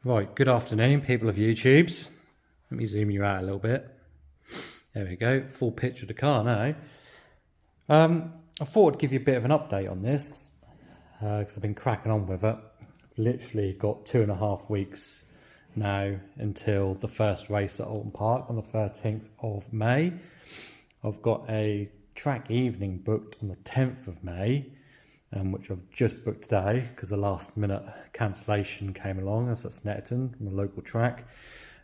Right, good afternoon, people of YouTubes. Let me zoom you out a little bit. There we go, full picture of the car now. I thought I'd give you a bit of an update on this because I've been cracking on with it. Literally got 2.5 weeks now until the first race at Alton Park on the 13th of May. I've got a track evening booked on the 10th of May. Which I've just booked today because the last minute cancellation came along, as that's Netterton from a local track.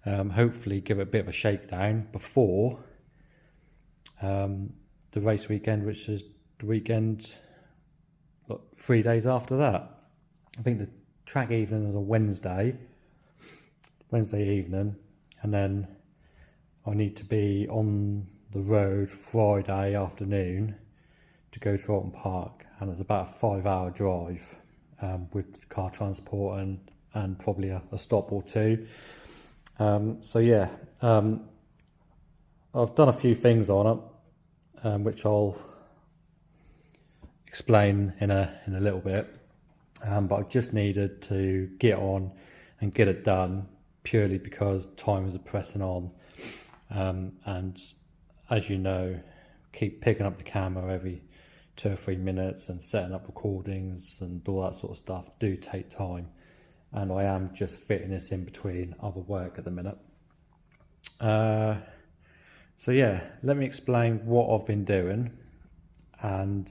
Hopefully give it a bit of a shakedown before the race weekend, which is the weekend 3 days after that. I think the track evening is a Wednesday evening, and then I need to be on the road Friday afternoon to go to Alton Park, and it's about a 5-hour drive with car transport and probably a stop or two. So yeah, I've done a few things on it, which I'll explain in a little bit. But I just needed to get on and get it done purely because time was pressing on. And as you know, keep picking up the camera every 2 or 3 minutes and setting up recordings and all that sort of stuff do take time, and I am just fitting this in between other work at the minute. So yeah, let me explain what I've been doing and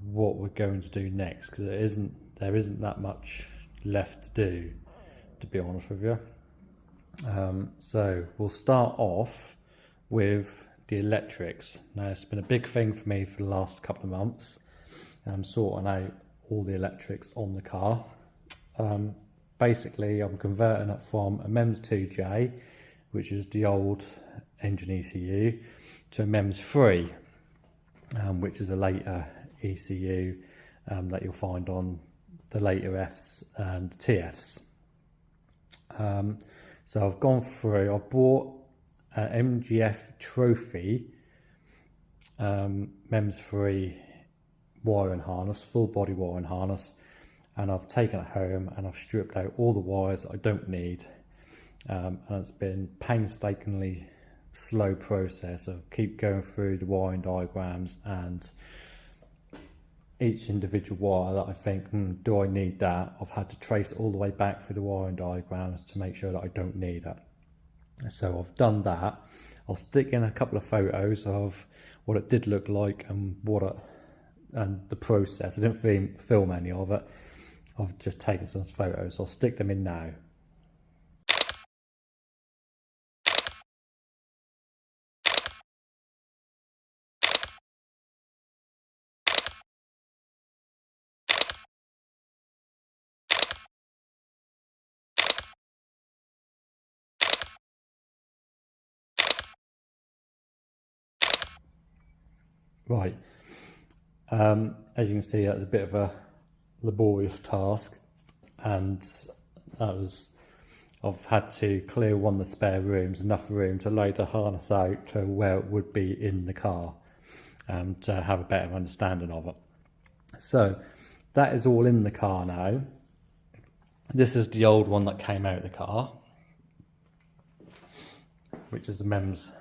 what we're going to do next, because there isn't that much left to do, to be honest with you. So we'll start off with the electrics. Now, it's been a big thing for me for the last couple of months. I'm sorting out all the electrics on the car. Basically, I'm converting it from a MEMS 2J, which is the old engine ECU, to a MEMS 3, which is a later ECU that you'll find on the later Fs and TFs. So I've gone through, I've bought MGF trophy MEMS 3 wiring harness, full body wiring harness, and I've taken it home and I've stripped out all the wires that I don't need, and it's been painstakingly slow process of keep going through the wiring diagrams and each individual wire that I think, do I need that? I've had to trace all the way back through the wiring diagrams to make sure that I don't need it. So I've done that. I'll stick in a couple of photos of what it did look like and and the process. I didn't film any of it. I've just taken some photos. So I'll stick them in now. Right, as you can see, that was a bit of a laborious task, and I've had to clear one of the spare rooms, enough room to lay the harness out to where it would be in the car, to have a better understanding of it. So that is all in the car now. This is the old one that came out of the car, which is a MEMS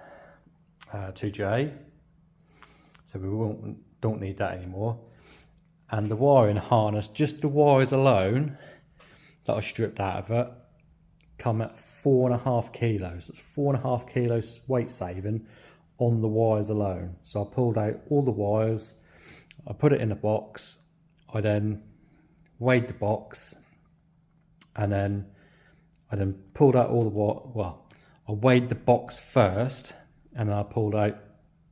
2J. So we don't need that anymore. And the wiring harness, just the wires alone that I stripped out of it, come at 4.5 kilos. That's 4.5 kilos weight saving on the wires alone. So I pulled out all the wires, I put it in a box, I then weighed the box, and then I pulled out all the I weighed the box first, and then I pulled out,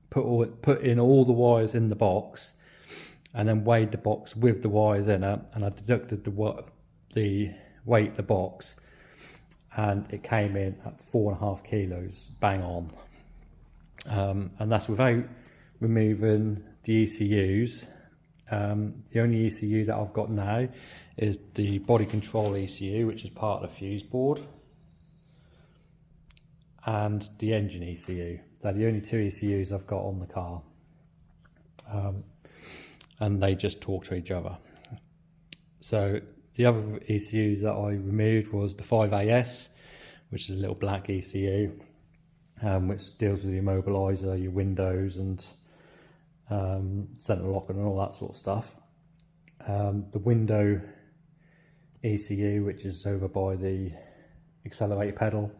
put in all the wires in the box, and then weighed the box with the wires in it, and I deducted the weight of the box, and it came in at 4.5 kilos, bang on. And that's without removing the ECUs. The only ECU that I've got now is the body control ECU, which is part of the fuse board, and the engine ECU. They're the only 2 ECUs I've got on the car, and they just talk to each other. So The other ECUs that I removed was the 5AS, which is a little black ECU, which deals with your immobiliser, your windows and centre lock and all that sort of stuff. The window ECU, which is over by the accelerator pedal,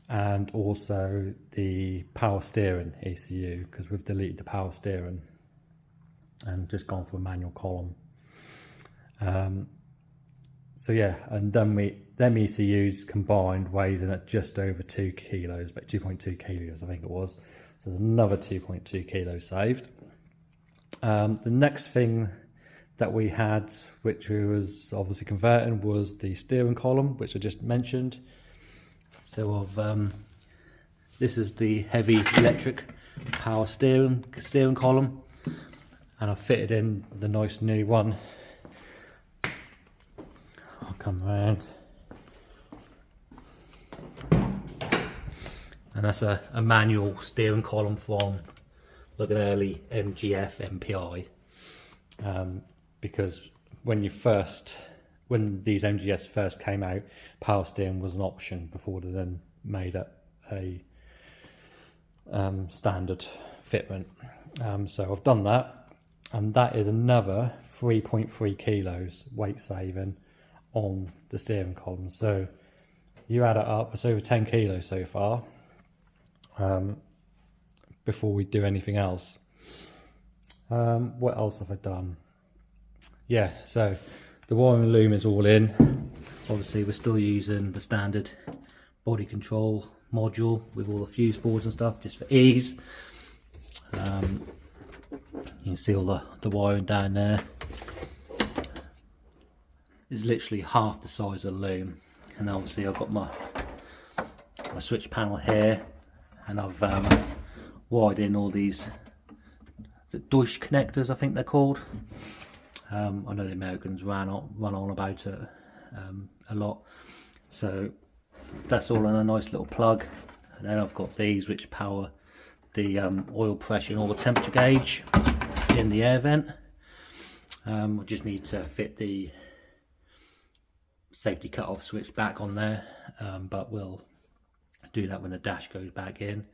and also the power steering ECU, because we've deleted the power steering and just gone for a manual column. So yeah, and then them ECUs combined weighed in at just over 2 kilos, about 2.2 kilos I think it was. So there's another 2.2 kilos saved. The next thing that we had, which we was obviously converting, was the steering column, which I just mentioned. So this is the heavy electric power steering column, and I've fitted in the nice new one. I'll come around, and that's a manual steering column from like an early MGF MPI, because when these MGFs first came out, power steering was an option before they then made it a standard fitment. So I've done that, and that is another 3.3 kilos weight saving on the steering column. So you add it up, it's over 10 kilos so far, before we do anything else. What else have I done? Yeah, so the wiring loom is all in. Obviously we're still using the standard body control module with all the fuse boards and stuff, just for ease. You can see all the wiring down there. It's literally half the size of the loom. And obviously I've got my switch panel here, and I've wired in all these Deutsch connectors, I think they're called. I know the Americans run on about it a lot. So that's all in a nice little plug. And then I've got these which power the oil pressure and oil temperature gauge in the air vent. I just need to fit the safety cut-off switch back on there, but we'll do that when the dash goes back in.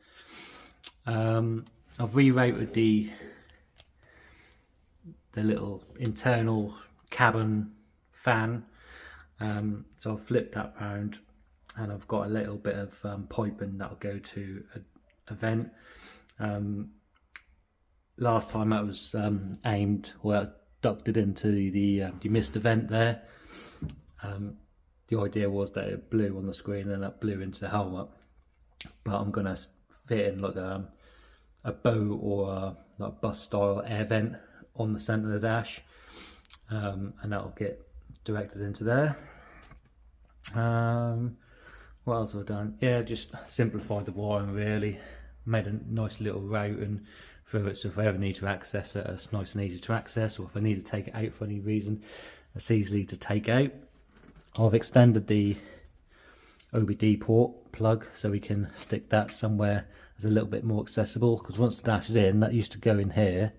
I've rerouted the little internal cabin fan, so I've flipped that round, and I've got a little bit of piping that'll go to a vent. Last time that was aimed, well, ducted into the demister vent there. The idea was that it blew on the screen and that blew into the helmet, but I'm going to fit in like a bow or a like bus style air vent on the centre of the dash, and that'll get directed into there. What else have I done? Yeah, just simplified the wiring really, made a nice little route and through it, so if I ever need to access it, it's nice and easy to access, or if I need to take it out for any reason, it's easily to take out. I've extended the OBD port plug so we can stick that somewhere that's a little bit more accessible, because once the dash is in, that used to go in here.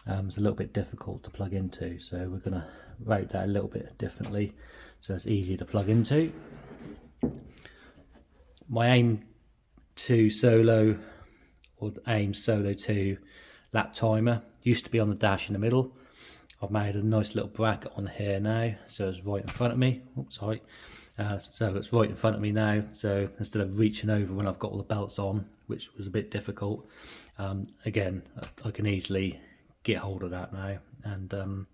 It's a little bit difficult to plug into, so we're going to route that a little bit differently so it's easy to plug into. My AIM 2 Solo, or the AIM Solo 2 lap timer, used to be on the dash in the middle. I've made a nice little bracket on here now, so it's right in front of me. Oops, sorry. So it's right in front of me now, so instead of reaching over when I've got all the belts on, which was a bit difficult, again, I can easily get hold of that now and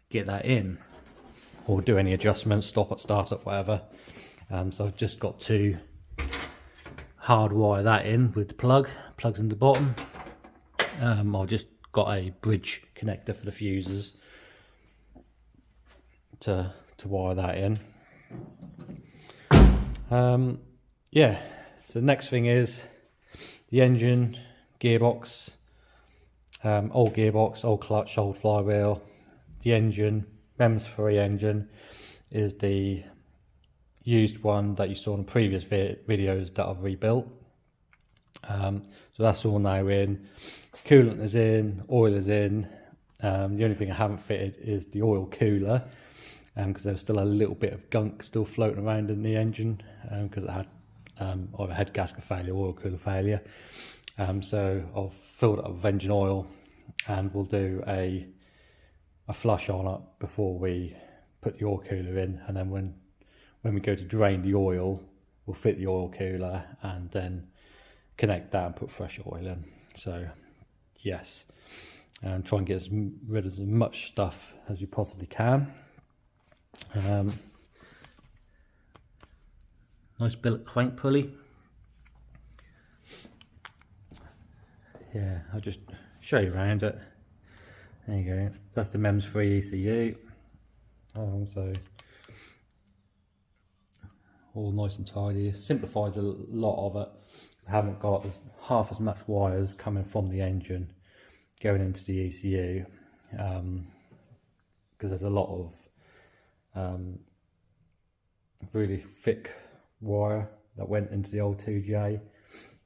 get that in, or do any adjustments, stop it, start it, whatever. So I've just got to hardwire that in with the plugs in the bottom. I've just got a bridge connector for the fuses to wire that in. Yeah, so the next thing is the engine, gearbox, old gearbox, old clutch, old flywheel. The engine, MEMS 3 engine, is the used one that you saw in previous videos that I've rebuilt. So that's all now in. Coolant is in, oil is in. The only thing I haven't fitted is the oil cooler. because there was still a little bit of gunk still floating around in the engine, because it had either head gasket failure or oil cooler failure. So I've filled it up with engine oil, and we'll do a flush on it before we put the oil cooler in, and then when we go to drain the oil, we'll fit the oil cooler and then connect that and put fresh oil in. So yes, try and get rid of as much stuff as you possibly can. Nice billet crank pulley. Yeah, I'll just show you around it. There you go. That's the MEMS 3 ECU. So all nice and tidy. Simplifies a lot of it. I haven't got half as much wires coming from the engine going into the ECU, because there's a lot of really thick wire that went into the old 2J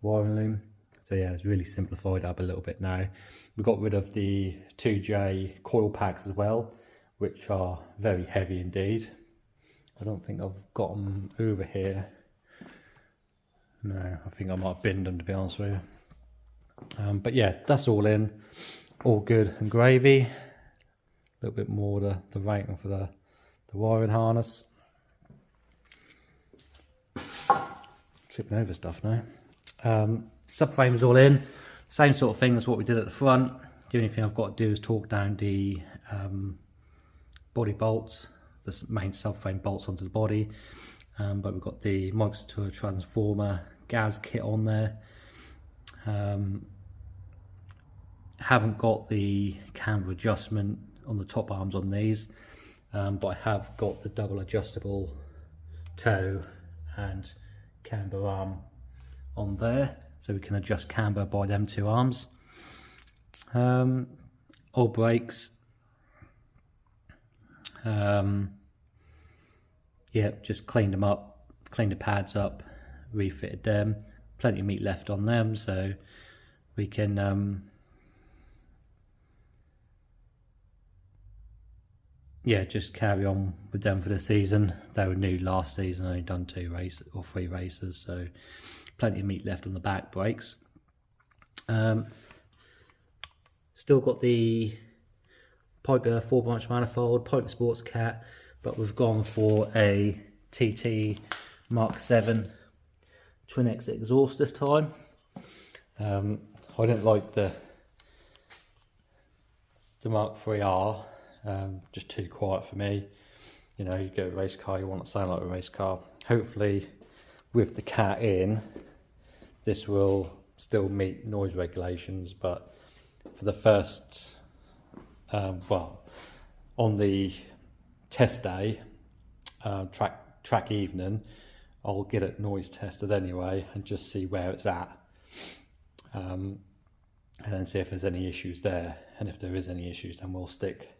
wiring loom. So yeah, it's really simplified up a little bit now. We got rid of the 2J coil packs as well, which are very heavy indeed. I don't think I've got them over here. No, I think I might have binned them, to be honest with you. But yeah, that's all in, all good and gravy. A little bit more the rating for the wiring harness. Tripping over stuff now. Subframe is all in, same sort of thing as what we did at the front. The only thing I've got to do is torque down the body bolts, the main subframe bolts onto the body. But we've got the microtour transformer gas kit on there. Haven't got the camber adjustment on the top arms on these, but I have got the double adjustable toe and camber arm on there, so we can adjust camber by them two arms. All brakes. Yeah, just cleaned them up, cleaned the pads up, refitted them. Plenty of meat left on them, so we can yeah, just carry on with them for the season. They were new last season, only done 2 races or 3 races, so plenty of meat left on the back brakes. Still got the Piper 4-branch manifold, Piper Sports Cat, but we've gone for a TT Mark 7 twin exit exhaust this time. I didn't like the Mark 3R, just too quiet for me. You know, you get a race car, you want it to sound like a race car. Hopefully with the Cat in, this will still meet noise regulations, but for the first, well, on the test day, track evening, I'll get it noise tested anyway and just see where it's at, and then see if there's any issues there, and if there is any issues then we'll stick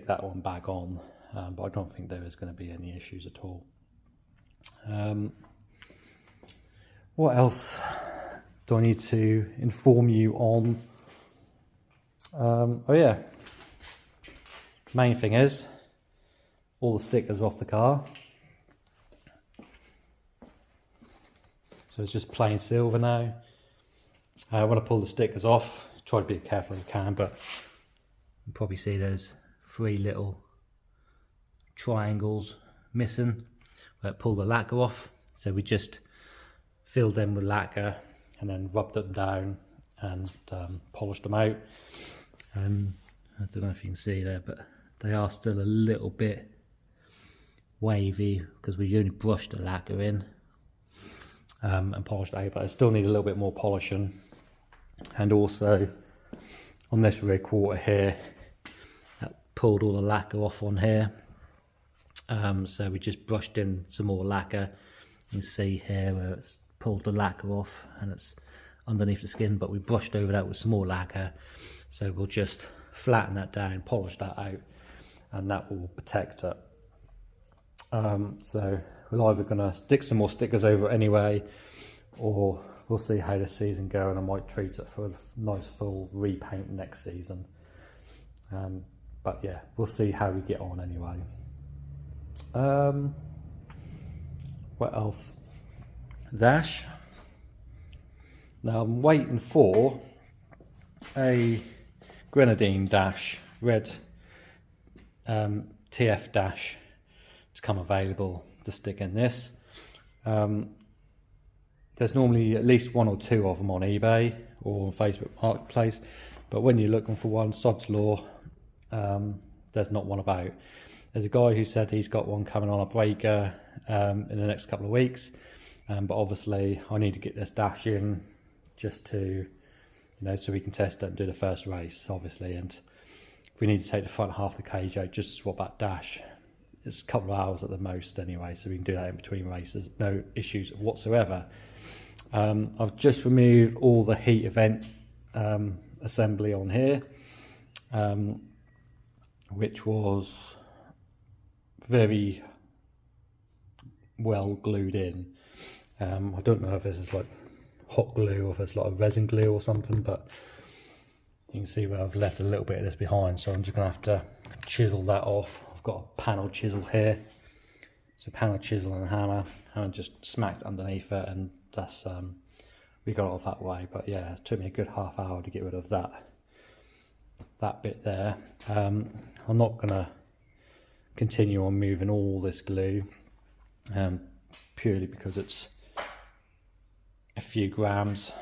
that one back on, but I don't think there is going to be any issues at all. What else do I need to inform you on? Oh yeah, main thing is all the stickers off the car, so it's just plain silver now. When I pull the stickers off, try to be as careful as I can, but you probably see there's 3 little triangles missing where it pulled the lacquer off, so we just filled them with lacquer and then rubbed them down and polished them out. I don't know if you can see there, but they are still a little bit wavy because we only brushed the lacquer in and polished it out, but I still need a little bit more polishing. And also on this rear quarter here, that pulled all the lacquer off on here, so we just brushed in some more lacquer. You can see here where it's pulled the lacquer off and it's underneath the skin, but we brushed over that with some more lacquer, so we'll just flatten that down, polish that out, and that will protect it. So we're either going to stick some more stickers over it anyway, or we'll see how the season goes, and I might treat it for a nice full repaint next season. but yeah, we'll see how we get on anyway. What else? Dash. Now I'm waiting for a grenadine dash, red TF dash to come available to stick in this. There's normally at least 1 or 2 of them on eBay or on Facebook Marketplace, but when you're looking for one, sod's law, there's not one about. There's a guy who said he's got one coming on a breaker in the next couple of weeks, but obviously I need to get this dash in just to, you know, so we can test it and do the first race, obviously. And if we need to take the front half of the cage out just to swap that dash, it's a couple of hours at the most anyway, so we can do that in between races, no issues whatsoever. I've just removed all the heat event assembly on here, which was very well glued in. I don't know if this is like hot glue or if it's like a resin glue or something, but you can see where I've left a little bit of this behind, so I'm just gonna have to chisel that off. I've got a panel chisel here, so panel chisel and a hammer, and just smacked underneath it, and that's we got it off that way. But yeah, it took me a good half hour to get rid of that bit there. I'm not gonna continue on moving all this glue, purely because it's a few grams,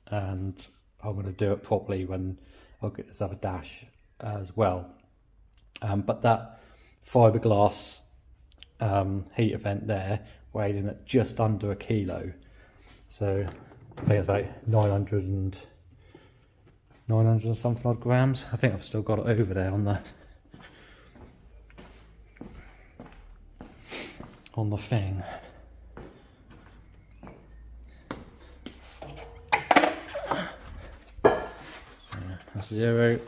and I'm going to do it properly when I'll get this other dash as well. But that fiberglass heat event there weighed in at just under 1 kilo, so I think it's about 900 and something odd grams. I think I've still got it over there on the thing. That's 0.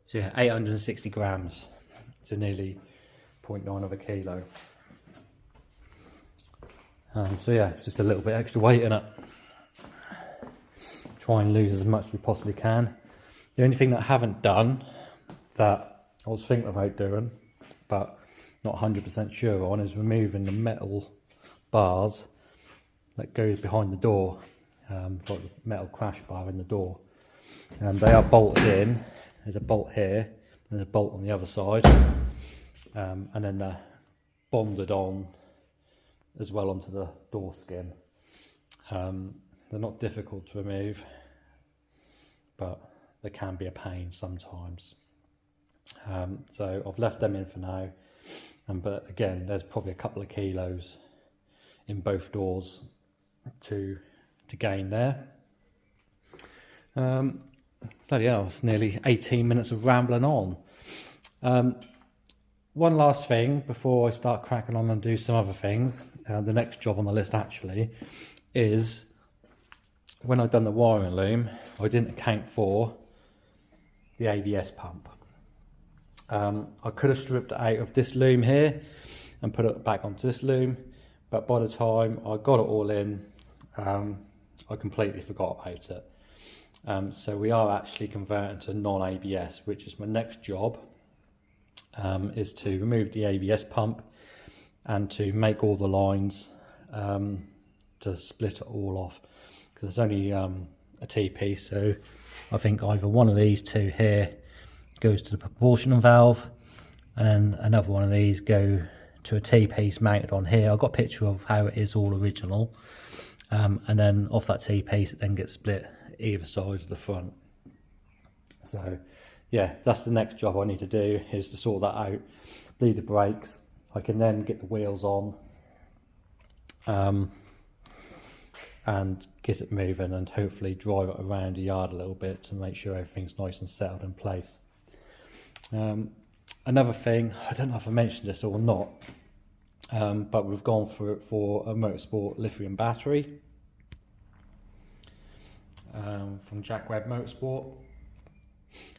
So yeah, 860 grams to nearly 0.9 of a kilo. So yeah, just a little bit extra weight in it. Try and lose as much as we possibly can. The only thing that I haven't done, that I was thinking about doing, but not 100% sure on, is removing the metal bars that goes behind the door, like the metal crash bar in the door. They are bolted in. There's a bolt here, and a bolt on the other side, and then they're bonded on as well onto the door skin. They're not difficult to remove, but they can be a pain sometimes. So I've left them in for now, but again, there's probably a couple of kilos in both doors to gain there. Bloody hell, it's nearly 18 minutes of rambling on. One last thing before I start cracking on and do some other things. The next job on the list actually is, when I've done the wiring loom, I didn't account for the ABS pump. I could have stripped it out of this loom here and put it back onto this loom, but by the time I got it all in, I completely forgot about it. So we are actually converting to non-ABS, which is my next job, is to remove the ABS pump and to make all the lines, to split it all off, because it's only a T-piece. So I think either one of these two here goes to the proportional valve, and then another one of these go to a T-piece mounted on here. I've got a picture of how it is all original, and then off that T-piece it then gets split either side of the front. So yeah, that's the next job I need to do, is to sort that out, bleed the brakes. I can then get the wheels on, and get it moving, and hopefully drive it around the yard a little bit to make sure everything's nice and settled in place. Another thing, I don't know if I mentioned this or not, but we've gone for it for a Motorsport lithium battery from Jack Webb Motorsport.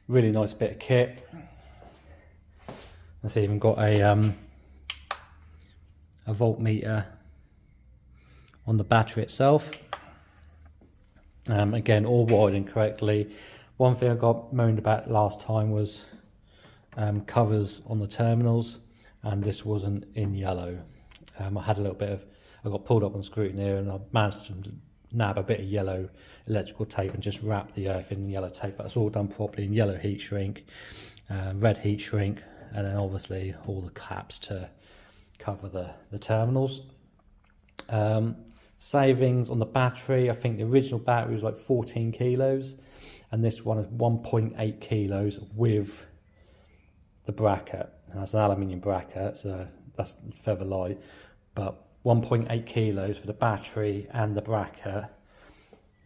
Really nice bit of kit. It's even got a voltmeter on the battery itself. Again, all wired in correctly. One thing I got moaned about last time was covers on the terminals, and this wasn't in yellow. I had a little bit of, I got pulled up on scrutiny and I managed to nab a bit of yellow electrical tape and just wrap the earth in yellow tape. That's all done properly in yellow heat shrink, red heat shrink, and then obviously all the caps to cover the terminals. Savings on the battery, I think the original battery was like 14 kilos and this one is 1.8 kilos with the bracket, and that's an aluminium bracket, so that's further light, but 1.8 kilos for the battery and the bracket,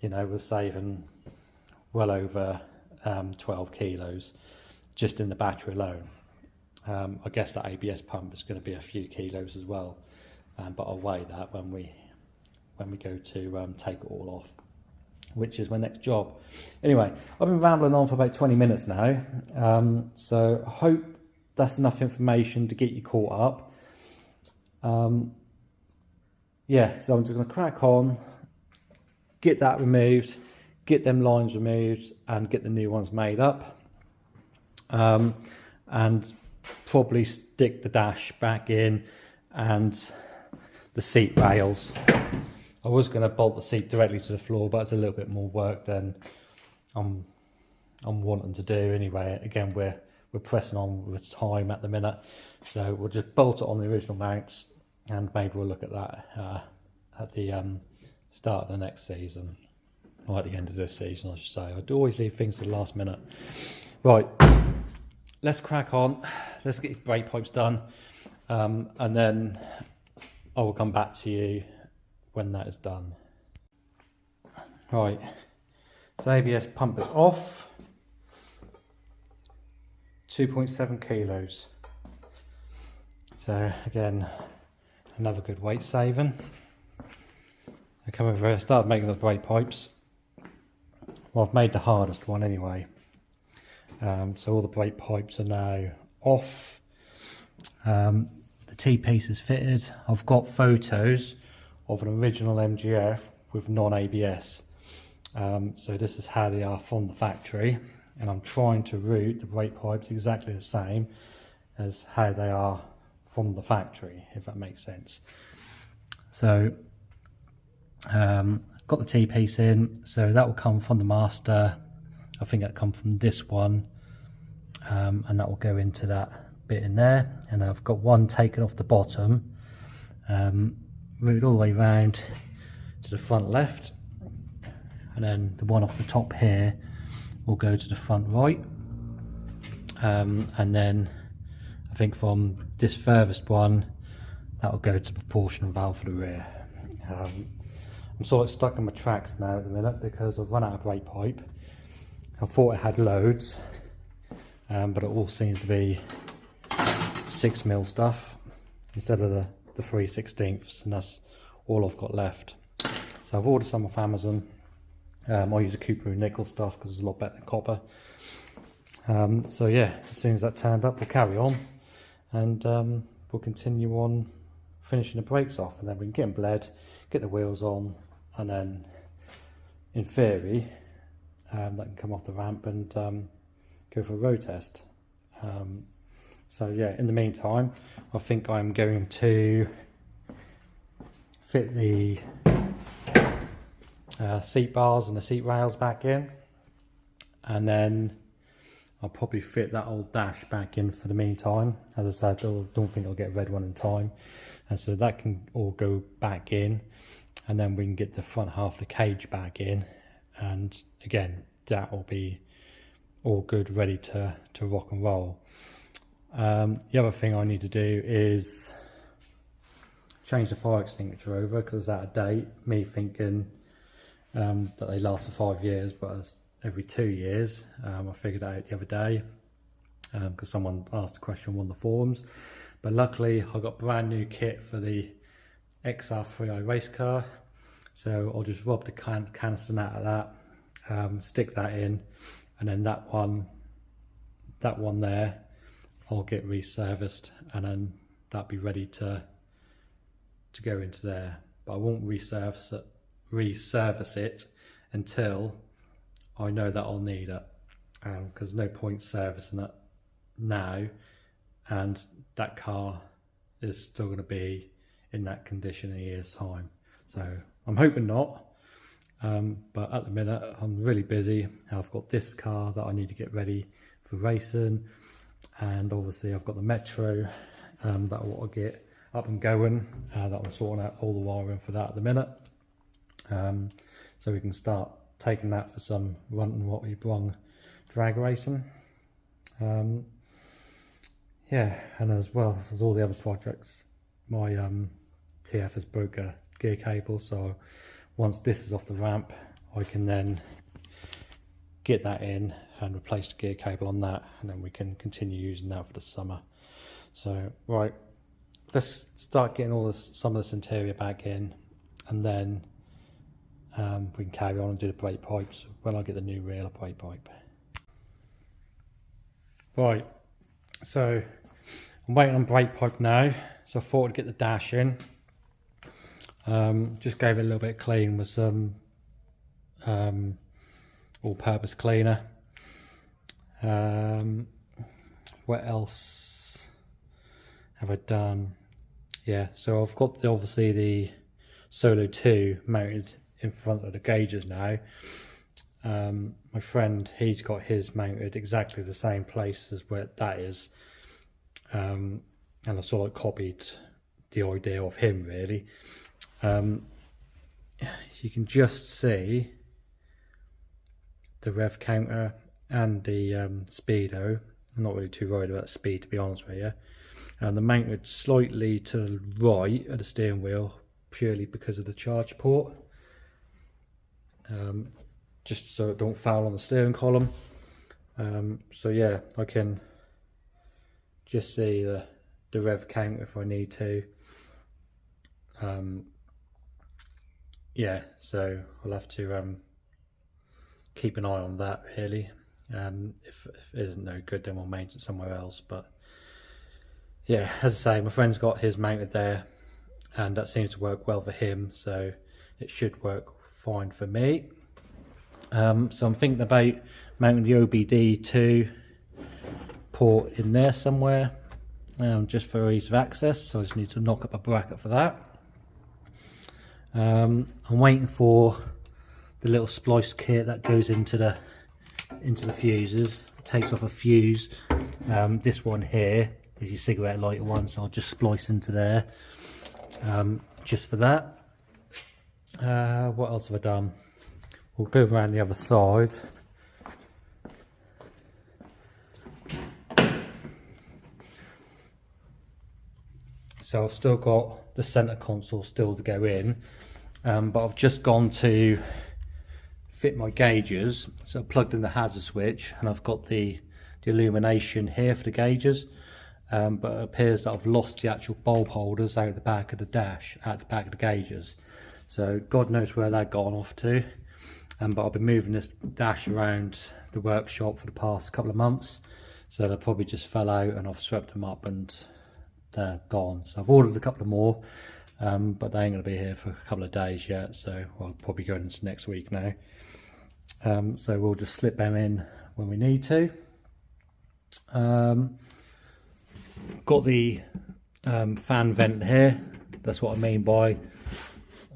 you know, we're saving well over 12 kilos just in the battery alone. I guess that ABS pump is going to be a few kilos as well, but I'll weigh that when we go to take it all off, which is my next job. Anyway, I've been rambling on for about 20 minutes now, so I hope that's enough information to get you caught up. Yeah, so I'm just going to crack on, get that removed, get them lines removed, and get the new ones made up, and probably stick the dash back in and the seat rails. I was going to bolt the seat directly to the floor, but it's a little bit more work than I'm wanting to do anyway. Again, we're pressing on with time at the minute, so we'll just bolt it on the original mounts, and maybe we'll look at that at the start of the next season, or at the end of this season, I should say. I do always leave things to the last minute. Right, let's crack on. Let's get these brake pipes done, and then I will come back to you when that is done. Right, so ABS pump is off. 2.7 kilos. So again, another good weight saving. I come over here, started making the brake pipes. Well, I've made the hardest one anyway. So all the brake pipes are now off. The T-piece is fitted. I've got photos of an original MGF with non-ABS. So this is how they are from the factory, and I'm trying to route the brake pipes exactly the same as how they are from the factory, if that makes sense. So got the T-piece in, so that will come from the master. I think that'll come from this one, and that will go into that bit in there. And I've got one taken off the bottom, routed all the way round to the front left, and then the one off the top here will go to the front right, and then I think from this furthest one that will go to the proportional valve for the rear. I'm sort of stuck in my tracks now at the minute because I've run out of brake pipe. I thought I had loads, but it all seems to be 6mm stuff instead of the 3/16, and that's all I've got left. So I've ordered some off Amazon. I use a Cooper nickel stuff because it's a lot better than copper. So yeah, as soon as that turned up, we'll carry on, and we'll continue on finishing the brakes off, and then we can get them bled, get the wheels on, and then in theory that can come off the ramp and go for a road test. So yeah, in the meantime, I think I'm going to fit the seat bars and the seat rails back in, and then I'll probably fit that old dash back in for the meantime. As I said, I don't think I'll get a red one in time, and so that can all go back in, and then we can get the front half of the cage back in, and again that will be all good, ready to rock and roll. The other thing I need to do is change the fire extinguisher over because it's out of date. Me thinking that they last for 5 years, but it's every 2 years. I figured that out the other day because someone asked a question on one of the forums, but luckily I got brand new kit for the XR3i race car, so I'll just rob the canister out of that, stick that in, and then that one there I'll get reserviced, and then that'll be ready to go into there. But I won't resurface it until I know that I'll need it. because no point servicing it now, and that car is still going to be in that condition in a year's time. So I'm hoping not, but at the minute I'm really busy. I've got this car that I need to get ready for racing, and obviously I've got the Metro that I want to get up and going, that I'm sorting out all the wiring for that at the minute, so we can start taking that for some run what we brung drag racing. Yeah, and as well as all the other projects, my TF has broke a gear cable, so once this is off the ramp I can then get that in and replace the gear cable on that, and then we can continue using that for the summer. So right, let's start getting all this, some of this interior back in, and then we can carry on and do the brake pipes when I get the new reel of brake pipe. Right, so I'm waiting on brake pipe now, so I thought I'd get the dash in. Just gave it a little bit of clean with some all-purpose cleaner. What else have I done? Yeah, so I've got obviously the Solo 2 mounted in front of the gauges now. My friend, he's got his mounted exactly the same place as where that is, and I sort of copied the idea of him really. You can just see the rev counter and the speedo. I'm not really too worried about speed, to be honest with you. And they're mounted slightly to the right of the steering wheel purely because of the charge port, just so it don't foul on the steering column. So yeah, I can just see the rev counter if I need to. Yeah, so I'll have to keep an eye on that really. If it isn't no good, then we'll mount it somewhere else. But yeah, as I say, my friend's got his mounted there, and that seems to work well for him, so it should work fine for me. So I'm thinking about mounting the OBD2 port in there somewhere, just for ease of access. So I just need to knock up a bracket for that. I'm waiting for the little splice kit that goes into the fuses. It takes off a fuse. This one here is your cigarette lighter one, so I'll just splice into there, just for that. What else have I done? We'll go around the other side. So I've still got the center console still to go in, but I've just gone to fit my gauges. So I plugged in the hazard switch, and I've got the illumination here for the gauges, but it appears that I've lost the actual bulb holders out the back of the dash, at the back of the gauges. So God knows where they've gone off to. But I've been moving this dash around the workshop for the past couple of months, so they probably just fell out, and I've swept them up and they're gone. So I've ordered a couple of more, but they ain't going to be here for a couple of days yet, so I'll probably go into next week now. So we'll just slip them in when we need to. Got the fan vent here. That's what I mean by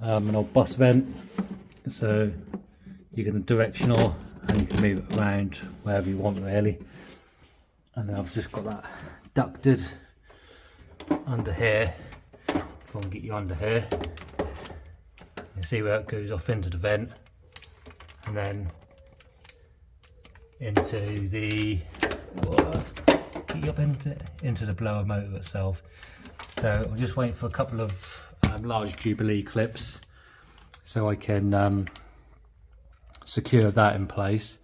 an old bus vent. So you can directional, and you can move it around wherever you want really. And then I've just got that ducted under here. If I can get you under here, you can see where it goes off into the vent, and then into the into the blower motor itself. So I'm just waiting for a couple of large Jubilee clips so I can secure that in place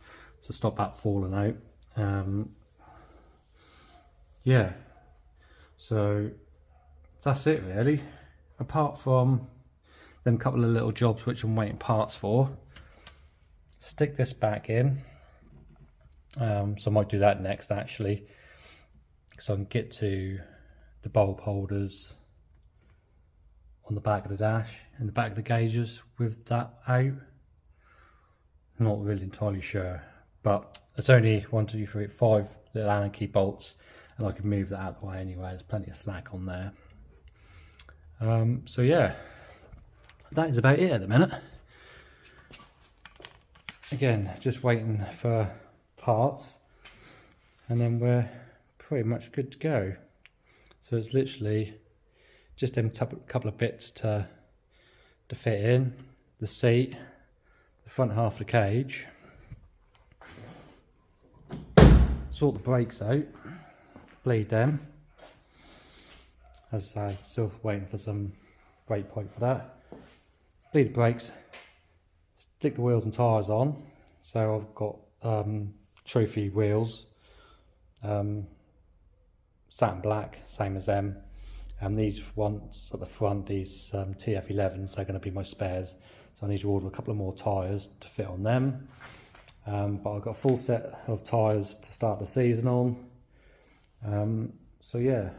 to stop that falling out. Yeah, so that's it really, apart from them couple of little jobs which I'm waiting parts for. Stick this back in, so I might do that next actually, so I can get to the bulb holders on the back of the dash and the back of the gauges with that out. Not really entirely sure, but it's only 1, 2, 3, 5 little Allen key bolts, and I can move that out of the way anyway. There's plenty of slack on there. So yeah, that is about it at the minute. Again, just waiting for parts, and then we're pretty much good to go. So it's literally just a couple of bits to fit in: the seat, the front half of the cage, sort the brakes out, bleed them. As I say, still waiting for some brake pipe for that. Bleed the brakes, stick the wheels and tyres on. So I've got trophy wheels, satin black, same as them. These ones at the front, these TF11s, they're going to be my spares. So I need to order a couple of more tyres to fit on them. But I've got a full set of tyres to start the season on. So yeah,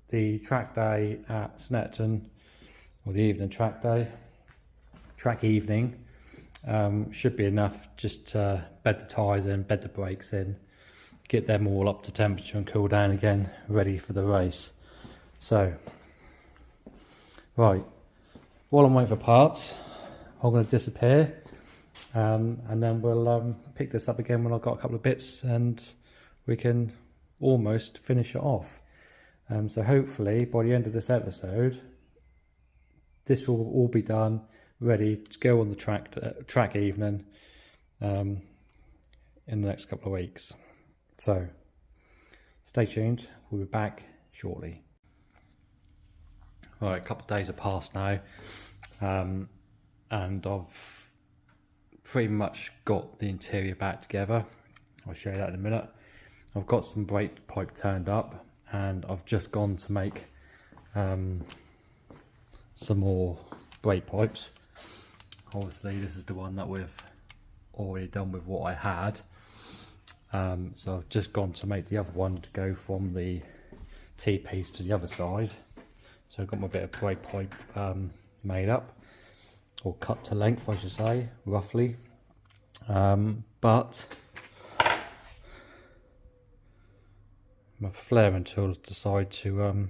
the track day at Snetterton, or the evening track evening, should be enough just to bed the tyres in, bed the brakes in, get them all up to temperature and cool down again, ready for the race. So, right, while I'm waiting for parts, I'm going to disappear, and then we'll pick this up again when I've got a couple of bits and we can almost finish it off. So hopefully by the end of this episode, this will all be done, ready to go on the track evening in the next couple of weeks. So stay tuned, we'll be back shortly. Right, a couple of days have passed now, and I've pretty much got the interior back together. I'll show you that in a minute. I've got some brake pipe turned up, and I've just gone to make some more brake pipes. Obviously this is the one that we've already done with what I had, so I've just gone to make the other one to go from the T-piece to the other side. So I've got my bit of brake pipe made up, or cut to length I should say, roughly, but my flaring tools decide to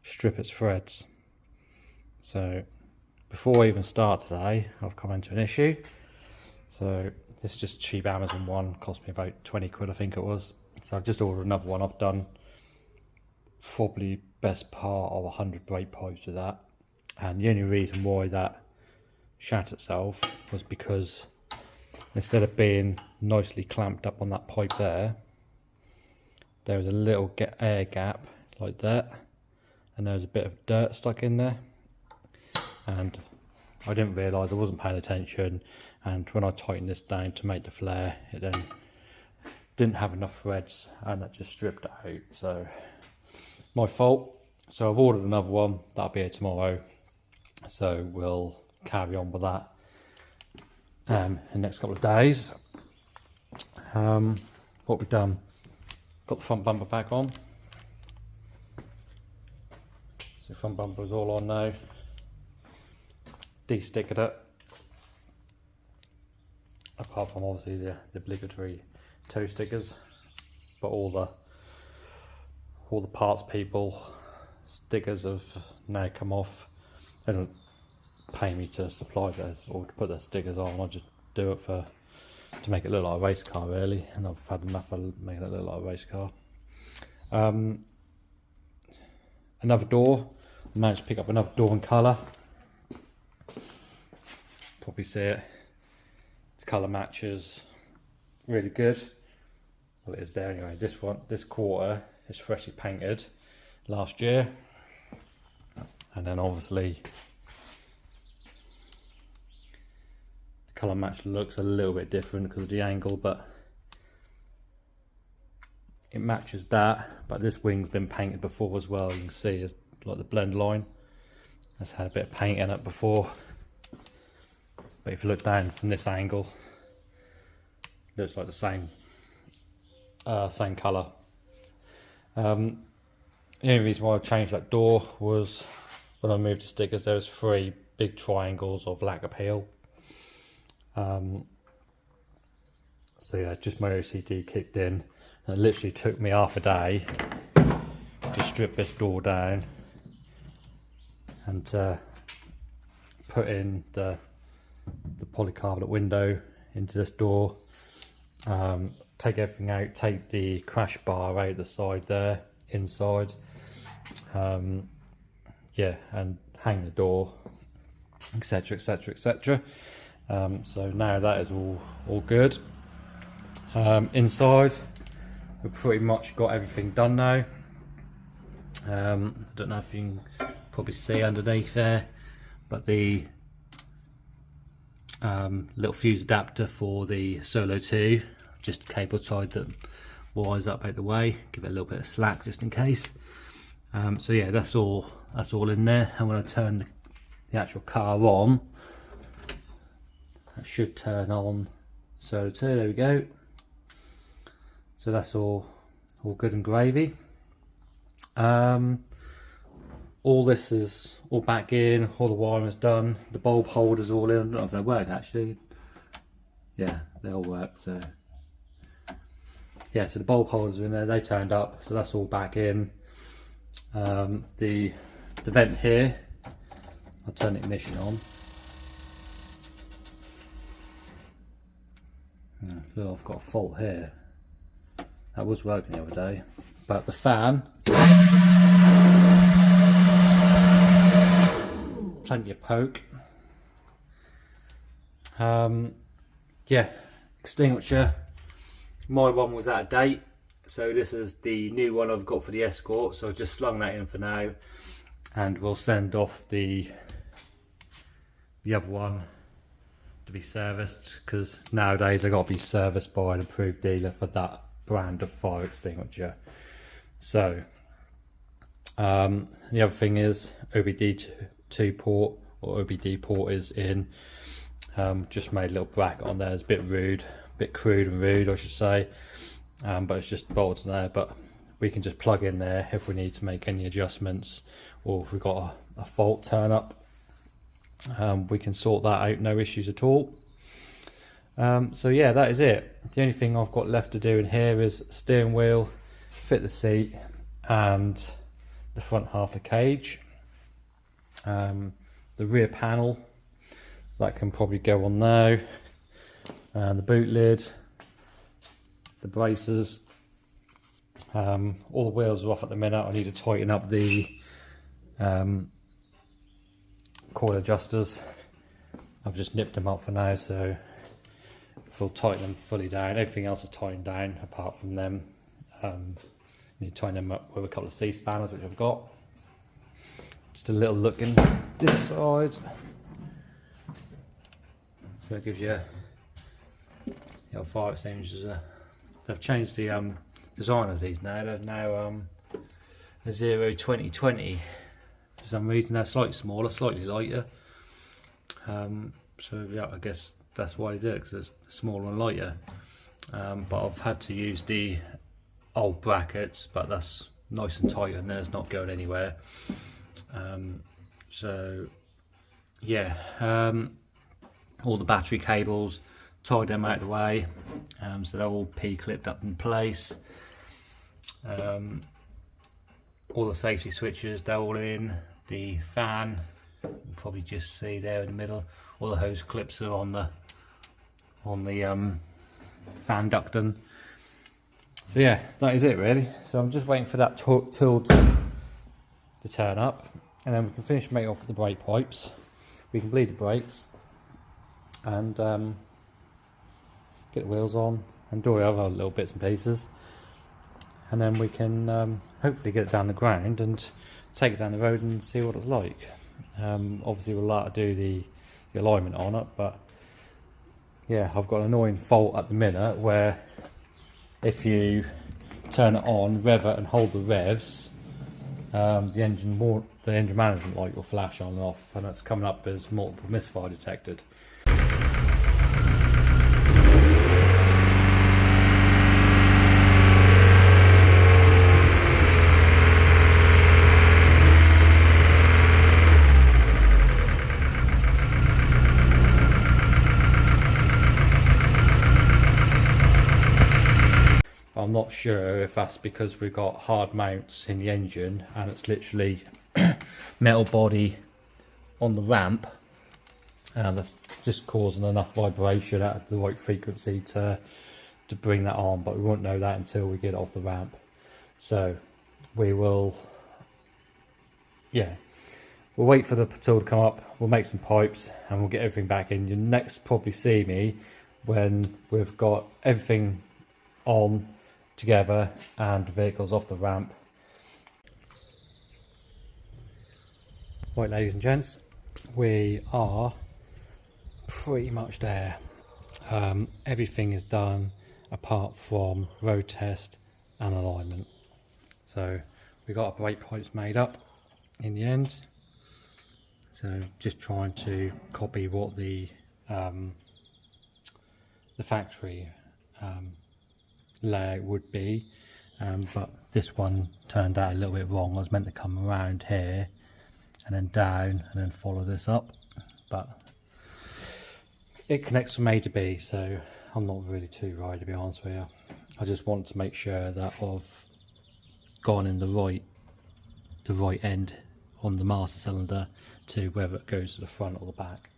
strip its threads. So before I even start today, I've come into an issue. So this is just cheap Amazon one, cost me about 20 quid I think it was. So I've just ordered another one. I've done probably best part of 100 brake pipes with that, and the only reason why that shat itself was because instead of being nicely clamped up on that pipe there was a little air gap like that, and there was a bit of dirt stuck in there, and I didn't realise, I wasn't paying attention, and when I tightened this down to make the flare, it then didn't have enough threads and that just stripped it out. So my fault. So I've ordered another one, that'll be here tomorrow, so we'll carry on with that in the next couple of days. What we've done, got the front bumper back on, so front bumper is all on now, de-stickered it, apart from obviously the obligatory toe stickers, but all the parts people stickers have now come off. They don't pay me to supply those or to put their stickers on, I just do it to make it look like a race car really, and I've had enough of making it look like a race car. Another door, I managed to pick up another door in colour, probably see it, the colour matches really good. Well, it is there anyway. This quarter is freshly painted last year, and then obviously the colour match looks a little bit different because of the angle, but it matches that. But this wing's been painted before as well. You can see it's like the blend line that's had a bit of paint in it before, but if you look down from this angle, it looks like the same colour. The only reason why I changed that door was when I moved the stickers, there was 3 big triangles of lack appeal. So yeah, just my OCD kicked in, and it literally took me half a day to strip this door down and put in the polycarbonate window into this door, take everything out, take the crash bar out the side there, inside, yeah, and hang the door, etc, etc, etc. So now that is all good. Inside we've pretty much got everything done now. I don't know if you can probably see underneath there, but the little fuse adapter for the Solo 2, just cable tied the wires up out the way, give it a little bit of slack just in case. So yeah, that's all in there. And when I turn the actual car on, that should turn on Solo 2. There we go. So that's all good and gravy. All this is all back in, all the wiring is done, the bulb holders all in. I don't know if they work actually. Yeah, they all work. So yeah, so the bulb holders are in there, they turned up, so that's all back in. The vent here, I'll turn the ignition on. Look, I've got a fault here. That was working the other day, but the fan, plenty of poke. Yeah, extinguisher, my one was out of date, so this is the new one I've got for the Escort, so I've just slung that in for now, and we'll send off the other one to be serviced, because nowadays they've got to be serviced by an approved dealer for that brand of fire extinguisher. So the other thing is OBD2 port, or OBD port is in. Just made a little bracket on there. It's a bit rude, a bit crude and rude I should say, but it's just bolts in there, but we can just plug in there if we need to make any adjustments, or if we've got a fault turn up, we can sort that out, no issues at all. So yeah, that is it. The only thing I've got left to do in here is steering wheel, fit the seat and the front half of the cage. The rear panel, that can probably go on now, and the boot lid, the braces. All the wheels are off at the minute. I need to tighten up the coil adjusters. I've just nipped them up for now, so we'll tighten them fully down. Everything else is tightened down apart from them. Need to tighten them up with a couple of C-spanners which I've got. Just a little look in this side. So it gives you fire extinguishers. They've changed the design of these now. They're now a 0-20-20. For some reason they're slightly smaller, slightly lighter. So yeah, I guess that's why they do it, because it's smaller and lighter. But I've had to use the old brackets, but that's nice and tight and there's not going anywhere. So yeah, all the battery cables, tied them out of the way, so they're all P-clipped up in place. All the safety switches, they're all in. The fan, you can probably just see there in the middle. All the hose clips are on the fan ducting. So yeah, that is it really. So I'm just waiting for that tool to turn up, and then we can finish making off the brake pipes. We can bleed the brakes and get the wheels on and do the other little bits and pieces, and then we can hopefully get it down the ground and take it down the road and see what it's like. Obviously we'll like to do the alignment on it, but yeah, I've got an annoying fault at the minute where if you turn it on, rev it and hold the revs, the engine management light will flash on and off, and it's coming up as multiple misfire detected. sure if that's because we've got hard mounts in the engine and it's literally metal body on the ramp, and that's just causing enough vibration at the right frequency to bring that on, but we won't know that until we get off the ramp. So we will, yeah, we'll wait for the tool to come up, we'll make some pipes and we'll get everything back in. You'll next probably see me when we've got everything on together and the vehicle's off the ramp. Right, ladies and gents, we are pretty much there. Everything is done apart from road test and alignment. So we got our brake pipes made up in the end. So just trying to copy what the factory layout would be, but this one turned out a little bit wrong. I was meant to come around here and then down and then follow this up, but it connects from A to B, so I'm not really too worried, to be honest with you. I just wanted to make sure that I've gone in the right end on the master cylinder to whether it goes to the front or the back.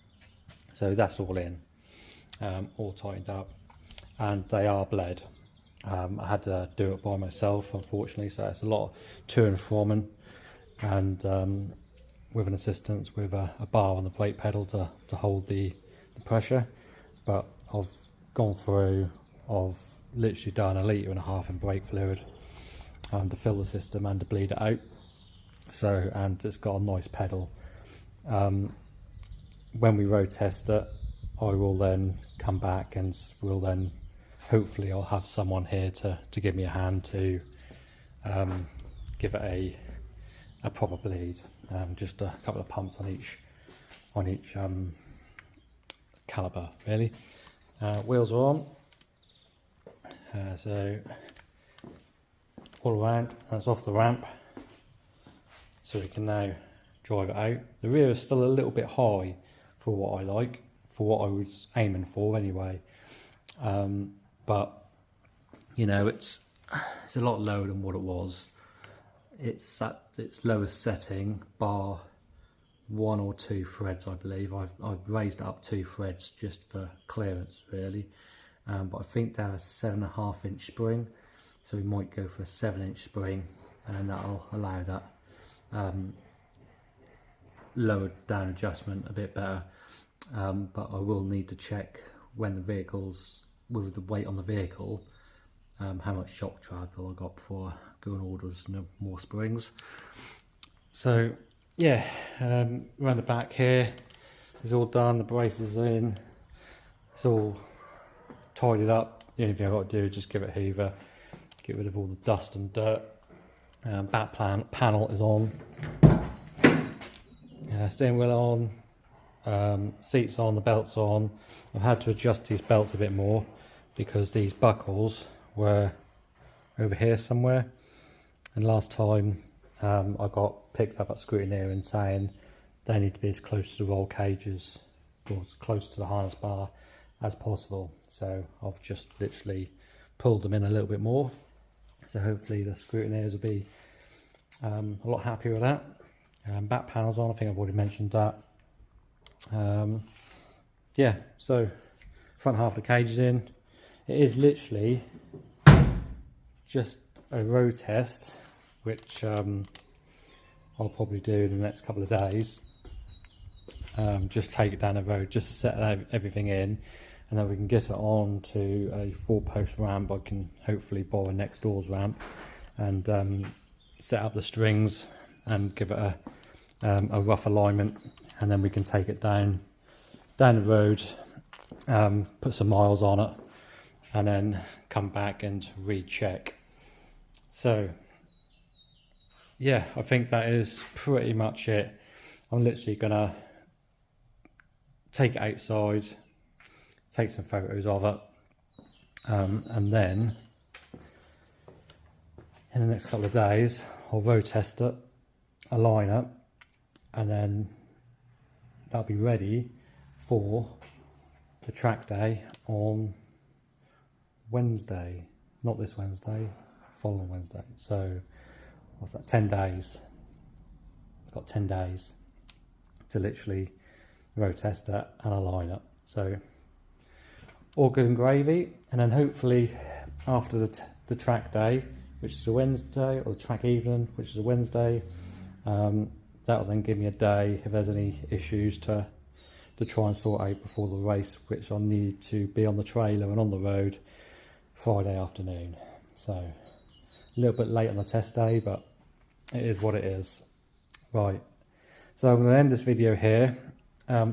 So that's all in, all tightened up, and they are bled. I had to do it by myself, unfortunately, so it's a lot to and from, and with an assistance with a bar on the brake pedal to hold the pressure. But I've gone through, I've literally done 1.5 litres in brake fluid to fill the system and to bleed it out. So, and it's got a nice pedal. When we road test it, I will then come back and we'll then, hopefully I'll have someone here to give me a hand to give it a proper bleed. Just a couple of pumps on each caliper, really. Wheels are on, so all around, that's off the ramp, so we can now drive it out. The rear is still a little bit high for what I like, for what I was aiming for anyway, but you know, it's a lot lower than what it was. It's at its lowest setting, bar 1 or 2 threads, I believe. I've raised it up 2 threads just for clearance, really. But I think they're a 7.5 inch spring, so we might go for a 7-inch spring, and then that'll allow that lowered down adjustment a bit better. But I will need to check when the vehicle's, with the weight on the vehicle, how much shock travel I got before I go and order some more springs. So yeah, around the back here is all done, the braces are in, it's all tidied up. The only thing I've got to do is just give it a hoover, get rid of all the dust and dirt. Back panel is on, steering wheel on, seats on, the belts on. I've had to adjust these belts a bit more because these buckles were over here somewhere, and last time I got picked up at scrutineering saying they need to be as close to the roll cages or as close to the harness bar as possible, so I've just literally pulled them in a little bit more, so hopefully the scrutineers will be a lot happier with that. Back panels on, I think I've already mentioned that. Yeah, so front half of the cage is in. It is literally just a road test, which I'll probably do in the next couple of days. Just take it down the road, just set everything in, and then we can get it on to a 4-post ramp. I can hopefully borrow next door's ramp and set up the strings and give it a rough alignment, and then we can take it down the road, put some miles on it, and then come back and recheck. So yeah, I think that is pretty much it. I'm literally gonna take it outside, take some photos of it, and then in the next couple of days I'll road test it, align it, and then that'll be ready for the track day on Wednesday. Not this Wednesday, following Wednesday. So what's that, 10 days. Got 10 days to literally road test it and align it. So all good and gravy. And then hopefully after the track day, which is a Wednesday, or the track evening, which is a Wednesday, that'll then give me a day if there's any issues to try and sort out before the race, which I'll need to be on the trailer and on the road Friday afternoon. So a little bit late on the test day, but it is what it is. Right, so I'm going to end this video here.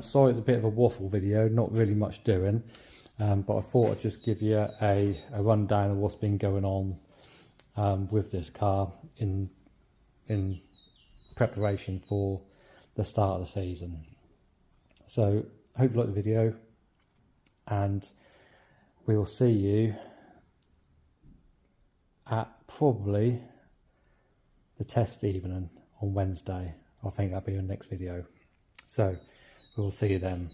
Sorry it's a bit of a waffle video, not really much doing, but I thought I'd just give you a rundown of what's been going on with this car in preparation for the start of the season. So hope you like the video, and we will see you at probably the test evening on Wednesday. I think that'll be your next video. So we'll see you then.